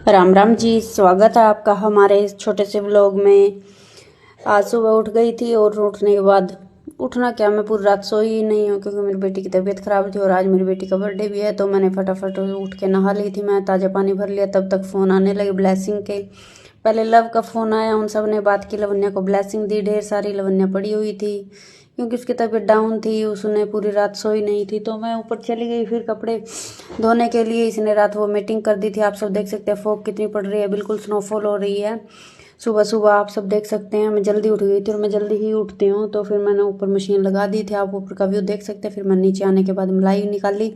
राम राम जी, स्वागत है आपका हमारे इस छोटे से व्लॉग में। आज सुबह उठ गई थी और उठने के बाद उठना क्या, मैं पूरी रात सोई ही नहीं हूँ क्योंकि मेरी बेटी की तबीयत ख़राब थी और आज मेरी बेटी का बर्थडे भी है। तो मैंने फटाफट उठ के नहा ली थी, मैं ताज़ा पानी भर लिया। तब तक फ़ोन आने लगे ब्लेसिंग के। पहले लव का फ़ोन आया, उन सब ने बात की, लवन्या को ब्लेसिंग दी। ढेर सारी लवन्या पड़ी हुई थी क्योंकि उसकी तबीयत डाउन थी, उसने पूरी रात सोई नहीं थी। तो मैं ऊपर चली गई फिर कपड़े धोने के लिए। इसने रात वो मीटिंग कर दी थी। आप सब देख सकते हैं फॉग कितनी पड़ रही है, बिल्कुल स्नोफॉल हो रही है सुबह सुबह। आप सब देख सकते हैं मैं जल्दी उठ गई थी और मैं जल्दी ही उठती हूँ। तो फिर मैंने ऊपर मशीन लगा दी थी, आप ऊपर का व्यू देख सकते हैं। फिर मैं नीचे आने के बाद मलाई निकाली,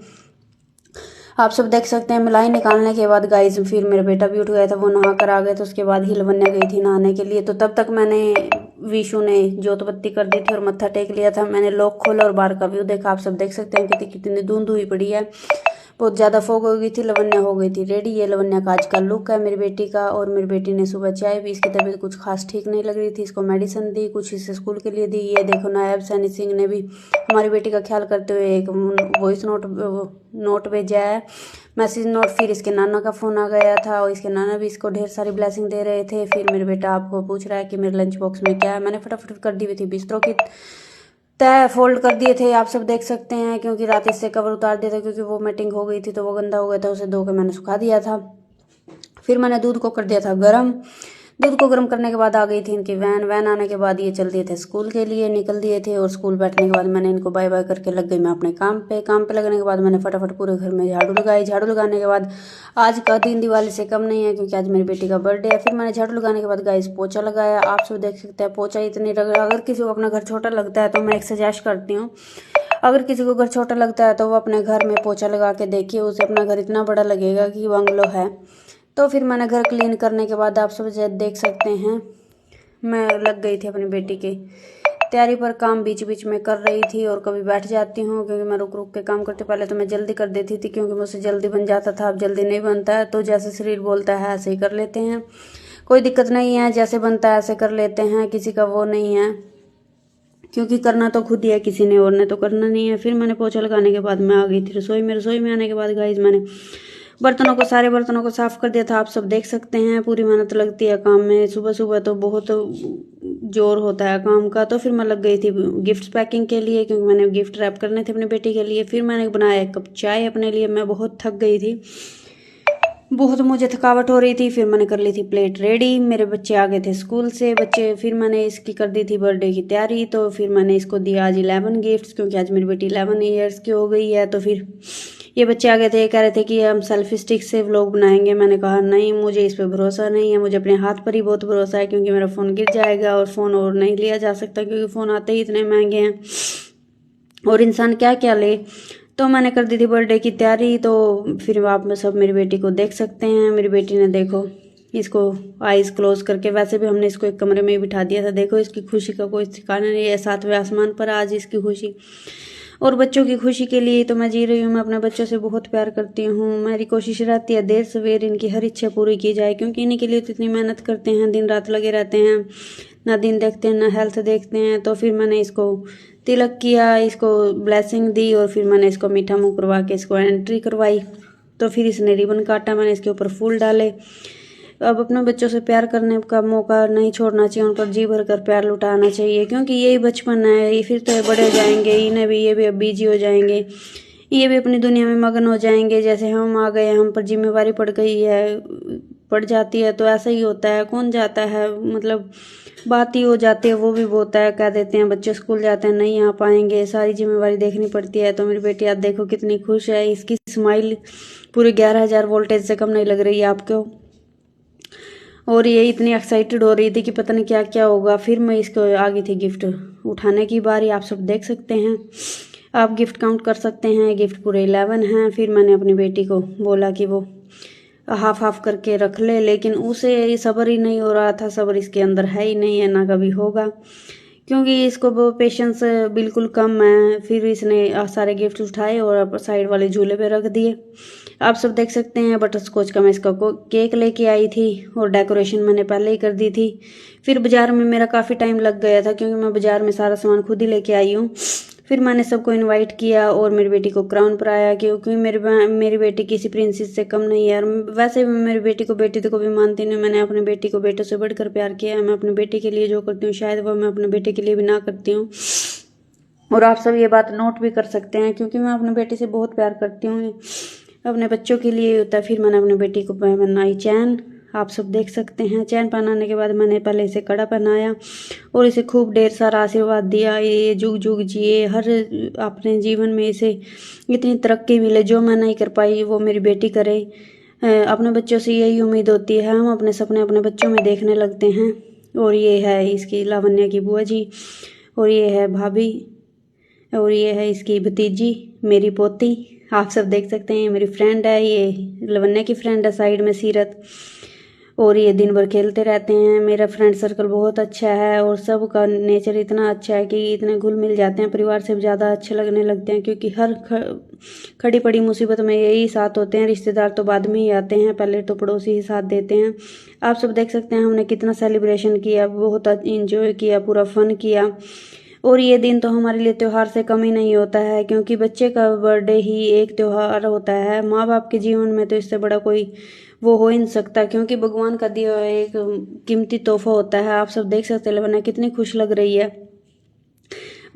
आप सब देख सकते हैं। मलाई निकालने के बाद गाइस फिर मेरा बेटा भी उठ गया था, वो नहा कर आ गए। तो उसके बाद ही लवन्या गई थी नहाने के लिए। तो तब तक मैंने विशु ने जोत बत्ती कर दी थी और मत्था टेक लिया था। मैंने लॉक खोला और बाहर का व्यू देखा। आप सब देख सकते हैं कितनी धुंध हुई पड़ी है, बहुत ज़्यादा फोग हो गई थी। लवन्या हो गई थी रेडी। ये लवन्या का आज का लुक है मेरी बेटी का। और मेरी बेटी ने सुबह चाय भी, इसकी तबीयत कुछ खास ठीक नहीं लग रही थी, इसको मेडिसिन दी, कुछ इसे स्कूल के लिए दी। ये देखो नायब सैनी सिंह ने भी हमारी बेटी का ख्याल करते हुए एक वॉइस नोट भेजा है, मैसेज नोट। फिर इसके नाना का फ़ोन आ गया था और इसके नाना भी इसको ढेर सारी ब्लेसिंग दे रहे थे। फिर मेरा बेटा आपको पूछ रहा है कि मेरे लंच बॉक्स में क्या है। मैंने फटाफट कर दी हुई थी बिस्तरों की तय, फोल्ड कर दिए थे, आप सब देख सकते हैं। क्योंकि रात इससे कवर उतार दिया था क्योंकि वो मीटिंग हो गई थी तो वो गंदा हो गया था, उसे धो के मैंने सुखा दिया था। फिर मैंने दूध को कर दिया था गर्म। दूध को गर्म करने के बाद आ गई थी इनकी वैन आने के बाद ये चल दिए थे स्कूल के लिए, निकल दिए थे। और स्कूल बैठने के बाद मैंने इनको बाय बाय करके लग गई मैं अपने काम पे लगने के बाद मैंने फटाफट पूरे घर में झाड़ू लगाई। झाड़ू लगाने के बाद आज का दिन दिवाली से कम नहीं है क्योंकि आज मेरी बेटी का बर्थडे है। फिर मैंने झाड़ू लगाने के बाद गाइस पोछा लगाया। आप सब देख सकते हैं पोछा इतनी अगर किसी को अपना घर छोटा लगता है तो मैं एक सजेस्ट करती हूँ, अगर किसी को घर छोटा लगता है तो वो अपने घर में पोछा लगा के देखिए, उसे अपना घर इतना बड़ा लगेगा कि बंगलो है। तो फिर मैंने घर क्लीन करने के बाद आप सब देख सकते हैं मैं लग गई थी अपनी बेटी की तैयारी पर। काम बीच बीच में कर रही थी और कभी बैठ जाती हूँ क्योंकि मैं रुक रुक के काम करती। पहले तो मैं जल्दी कर देती थी क्योंकि मुझसे जल्दी बन जाता था, अब जल्दी नहीं बनता है। तो जैसे शरीर बोलता है ऐसे ही कर लेते हैं, कोई दिक्कत नहीं है, जैसे बनता है ऐसे कर लेते हैं, किसी का वो नहीं है क्योंकि करना तो खुद ही है, किसी ने और ने तो करना नहीं है। फिर मैंने पोछा लगाने के बाद मैं आ गई थी रसोई में। रसोई में आने के बाद गाइस मैंने सारे बर्तनों को साफ कर दिया था। आप सब देख सकते हैं पूरी मेहनत लगती है काम में, सुबह सुबह तो बहुत जोर होता है काम का। तो फिर मैं लग गई थी गिफ्ट पैकिंग के लिए क्योंकि मैंने गिफ्ट रैप करने थे अपनी बेटी के लिए। फिर मैंने बनाया एक कप चाय अपने लिए, मैं बहुत थक गई थी, बहुत मुझे थकावट हो रही थी। फिर मैंने कर ली थी प्लेट रेडी, मेरे बच्चे आ गए थे स्कूल से फिर मैंने इसकी कर दी थी बर्थडे की तैयारी। तो फिर मैंने इसको दिया आज 11 गिफ्ट्स क्योंकि आज मेरी बेटी 11 ईयर्स की हो गई है। तो फिर ये बच्चे आ गए थे, कह रहे थे कि हम सेल्फी स्टिक से व्लॉग बनाएंगे। मैंने कहा नहीं, मुझे इस पर भरोसा नहीं है, मुझे अपने हाथ पर ही बहुत भरोसा है क्योंकि मेरा फ़ोन गिर जाएगा और फ़ोन और नहीं लिया जा सकता क्योंकि फ़ोन आते ही इतने महंगे हैं और इंसान क्या क्या ले। तो मैंने कर दी थी बर्थडे की तैयारी। तो फिर आप में सब मेरी बेटी को देख सकते हैं। मेरी बेटी ने देखो इसको आइज़ क्लोज करके, वैसे भी हमने इसको एक कमरे में ही बिठा दिया था। देखो इसकी खुशी का कोई ठिकाना नहीं है, 7वें आसमान पर आज इसकी खुशी। और बच्चों की खुशी के लिए तो मैं जी रही हूँ। मैं अपने बच्चों से बहुत प्यार करती हूँ। मेरी कोशिश रहती है देर सवेर इनकी हर इच्छा पूरी की जाए क्योंकि इन्हीं के लिए तो इतनी मेहनत करते हैं, दिन रात लगे रहते हैं, ना दिन देखते हैं ना हेल्थ देखते हैं। तो फिर मैंने इसको तिलक किया, इसको ब्लेसिंग दी और फिर मैंने इसको मीठा मुँह करवा के इसको एंट्री करवाई। तो फिर इसने रिबन काटा, मैंने इसके ऊपर फूल डाले। अब अपने बच्चों से प्यार करने का मौका नहीं छोड़ना चाहिए, उन पर जी भर कर प्यार लुटाना चाहिए क्योंकि यही बचपन है। ये फिर तो ये बड़े हो जाएंगे, इन्हें भी ये भी अब बिजी हो जाएंगे, ये भी अपनी दुनिया में मगन हो जाएंगे। जैसे हम आ गए, हम पर जिम्मेवारी पड़ जाती है तो ऐसा ही होता है। कौन जाता है, मतलब बात ही हो जाती है, वो भी बोलता है, कह देते हैं बच्चे स्कूल जाते हैं नहीं आ पाएंगे, सारी जिम्मेवारी देखनी पड़ती है। तो मेरी बेटी आप देखो कितनी खुश है, इसकी स्माइल पूरे 11,000 वोल्टेज से कम नहीं लग रही है आपको। और ये इतनी एक्साइटेड हो रही थी कि पता नहीं क्या क्या होगा। फिर मैं इसको आ गई थी गिफ्ट उठाने की बारी, आप सब देख सकते हैं, आप गिफ्ट काउंट कर सकते हैं, गिफ्ट पूरे 11 हैं। फिर मैंने अपनी बेटी को बोला कि वो हाफ हाफ करके रख ले, लेकिन उसे सब्र ही नहीं हो रहा था। सब्र इसके अंदर है ही नहीं है, ना कभी होगा क्योंकि इसको वो पेशेंस बिल्कुल कम है। फिर इसने सारे गिफ्ट उठाए और साइड वाले झूले पे रख दिए। आप सब देख सकते हैं बटर स्कॉच का मैं इसका केक लेके आई थी और डेकोरेशन मैंने पहले ही कर दी थी। फिर बाज़ार में मेरा काफ़ी टाइम लग गया था क्योंकि मैं बाज़ार में सारा सामान खुद ही लेके आई हूँ। फिर मैंने सबको इनवाइट किया और मेरी बेटी को क्राउन कराया, क्योंकि मेरी बेटी किसी प्रिंसेस से कम नहीं है। और वैसे भी मेरी बेटी को बेटी तो कभी मानती नहीं, मैंने अपनी बेटी को बेटों से बढ़कर प्यार किया है। मैं अपनी बेटी के लिए जो करती हूँ शायद वो मैं अपने बेटे के लिए भी ना करती हूँ। और आप सब ये बात नोट भी कर सकते हैं, क्योंकि मैं अपनी बेटी से बहुत प्यार करती हूँ, अपने बच्चों के लिए होता है। फिर मैंने अपनी बेटी को पहनाई चैन, आप सब देख सकते हैं। चैन पहनाने के बाद मैंने पहले इसे कड़ा पहनाया और इसे खूब ढेर सारा आशीर्वाद दिया, ये जुग जुग जिए, हर अपने जीवन में इसे इतनी तरक्की मिले, जो मैं नहीं कर पाई वो मेरी बेटी करे। अपने बच्चों से यही उम्मीद होती है, हम अपने सपने अपने बच्चों में देखने लगते हैं। और ये है इसकी लावण्या की बुआ जी, और ये है भाभी, और ये है इसकी भतीजी मेरी पोती। आप सब देख सकते हैं, ये मेरी फ्रेंड है, ये लावण्या की फ्रेंड है साइड में सीरत। और ये दिन भर खेलते रहते हैं। मेरा फ्रेंड सर्कल बहुत अच्छा है और सबका नेचर इतना अच्छा है कि इतने घुल मिल जाते हैं, परिवार से ज़्यादा अच्छे लगने लगते हैं, क्योंकि हर खड़ी पड़ी मुसीबत में यही साथ होते हैं। रिश्तेदार तो बाद में ही आते हैं, पहले तो पड़ोसी ही साथ देते हैं। आप सब देख सकते हैं हमने कितना सेलिब्रेशन किया, बहुत इंजॉय किया, पूरा फन किया। और ये दिन तो हमारे लिए त्यौहार से कम ही नहीं होता है, क्योंकि बच्चे का बर्थडे ही एक त्यौहार होता है। माँ बाप के जीवन में तो इससे बड़ा कोई वो हो ही नहीं सकता, क्योंकि भगवान का दिया हुआ एक कीमती तोहफा होता है। आप सब देख सकते हैं लवन्या कितनी खुश लग रही है।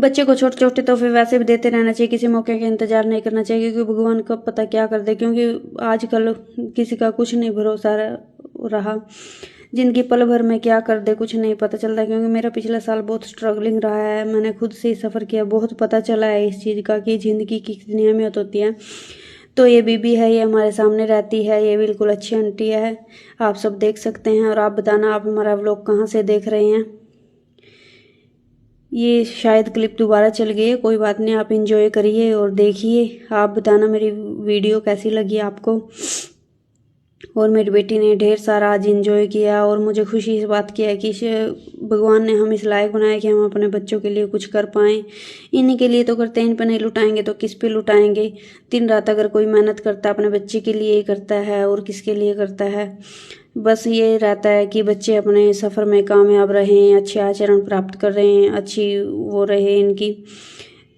बच्चे को छोटे छोटे तोहफे वैसे भी देते रहना चाहिए, किसी मौके का इंतजार नहीं करना चाहिए, क्योंकि भगवान कब पता क्या कर दे, क्योंकि आजकल किसी का कुछ नहीं भरोसा रहा। जिंदगी पल भर में क्या कर दे कुछ नहीं पता चलता, क्योंकि मेरा पिछला साल बहुत स्ट्रगलिंग रहा है। मैंने खुद से ही सफ़र किया, बहुत पता चला है इस चीज़ का कि ज़िंदगी की कितनी अहमियत होती है। तो ये बीबी है, ये हमारे सामने रहती है, ये बिल्कुल अच्छी आंटी है, आप सब देख सकते हैं। और आप बताना आप हमारा व्लॉग कहाँ से देख रहे हैं। ये शायद क्लिप दोबारा चल गई है, कोई बात नहीं, आप इंजॉय करिए और देखिए। आप बताना मेरी वीडियो कैसी लगी आपको। और मेरी बेटी ने ढेर सारा आज इंजॉय किया, और मुझे खुशी इस बात की है कि भगवान ने हम इस लायक बनाया कि हम अपने बच्चों के लिए कुछ कर पाएँ। इन्हीं के लिए तो करते हैं, इन पर नहीं लुटाएंगे तो किस पे लुटाएंगे। दिन रात अगर कोई मेहनत करता है अपने बच्चे के लिए ही करता है, और किसके लिए करता है। बस ये रहता है कि बच्चे अपने सफ़र में कामयाब रहें, अच्छे आचरण प्राप्त कर रहे हैं, अच्छी वो रहे इनकी।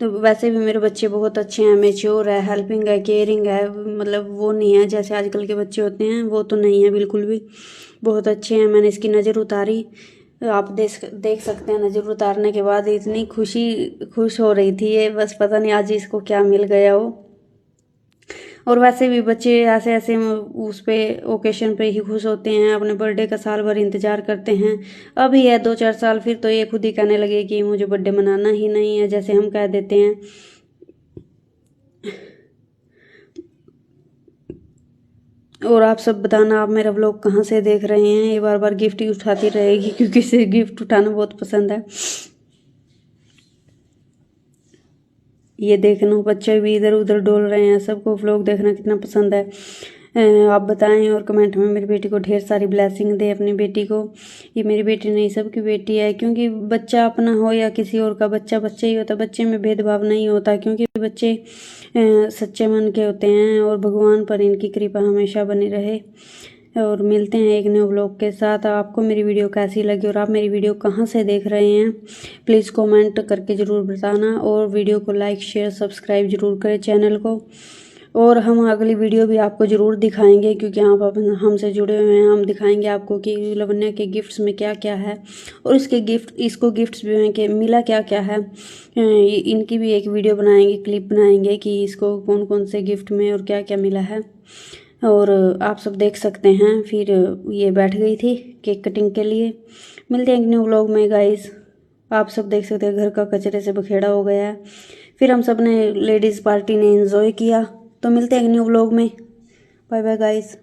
तो वैसे भी मेरे बच्चे बहुत अच्छे हैं, मैच्योर है, हेल्पिंग है, केयरिंग है, मतलब वो नहीं है जैसे आजकल के बच्चे होते हैं, वो तो नहीं है बिल्कुल भी, बहुत अच्छे हैं। मैंने इसकी नज़र उतारी, आप देख सकते हैं। नज़र उतारने के बाद इतनी खुश हो रही थी ये, बस पता नहीं आज इसको क्या मिल गया हो। और वैसे भी बच्चे ऐसे ऐसे उस पे ओकेशन पे ही खुश होते हैं, अपने बर्थडे का साल भर इंतजार करते हैं। अभी है 2-4 साल, फिर तो ये खुद ही कहने लगे कि मुझे बर्थडे मनाना ही नहीं है, जैसे हम कह देते हैं। और आप सब बताना आप मेरा व्लॉग कहाँ से देख रहे हैं। ये बार बार गिफ्ट ही उठाती रहेगी, क्योंकि इसे गिफ्ट उठाना बहुत पसंद है। ये देखना बच्चे भी इधर उधर डोल रहे हैं, सबको व्लॉग देखना कितना पसंद है। आप बताएं और कमेंट में मेरी बेटी को ढेर सारी ब्लेसिंग दे। अपनी बेटी को, ये मेरी बेटी नहीं सबकी बेटी है, क्योंकि बच्चा अपना हो या किसी और का, बच्चा बच्चा ही होता, बच्चे में भेदभाव नहीं होता, क्योंकि बच्चे सच्चे मन के होते हैं। और भगवान पर इनकी कृपा हमेशा बनी रहे। और मिलते हैं एक न्यू व्लॉग के साथ। आपको मेरी वीडियो कैसी लगी और आप मेरी वीडियो कहाँ से देख रहे हैं, प्लीज़ कमेंट करके ज़रूर बताना। और वीडियो को लाइक शेयर सब्सक्राइब ज़रूर करें चैनल को। और हम अगली वीडियो भी आपको ज़रूर दिखाएंगे, क्योंकि आप हमसे जुड़े हुए हैं। हम दिखाएंगे आपको कि लावण्या के गिफ्ट्स में क्या क्या है, और इसको गिफ्ट्स भी हैं कि मिला क्या क्या है। इनकी भी एक वीडियो बनाएंगे, क्लिप बनाएंगे कि इसको कौन कौन से गिफ्ट में और क्या क्या मिला है। और आप सब देख सकते हैं। फिर ये बैठ गई थी केक कटिंग के लिए। मिलते हैं एक न्यू व्लॉग में गाइस। आप सब देख सकते हैं घर का कचरे से बखेड़ा हो गया है। फिर हम सब ने लेडीज़ पार्टी ने एंजॉय किया। तो मिलते हैं एक न्यू व्लॉग में। Bye bye guys.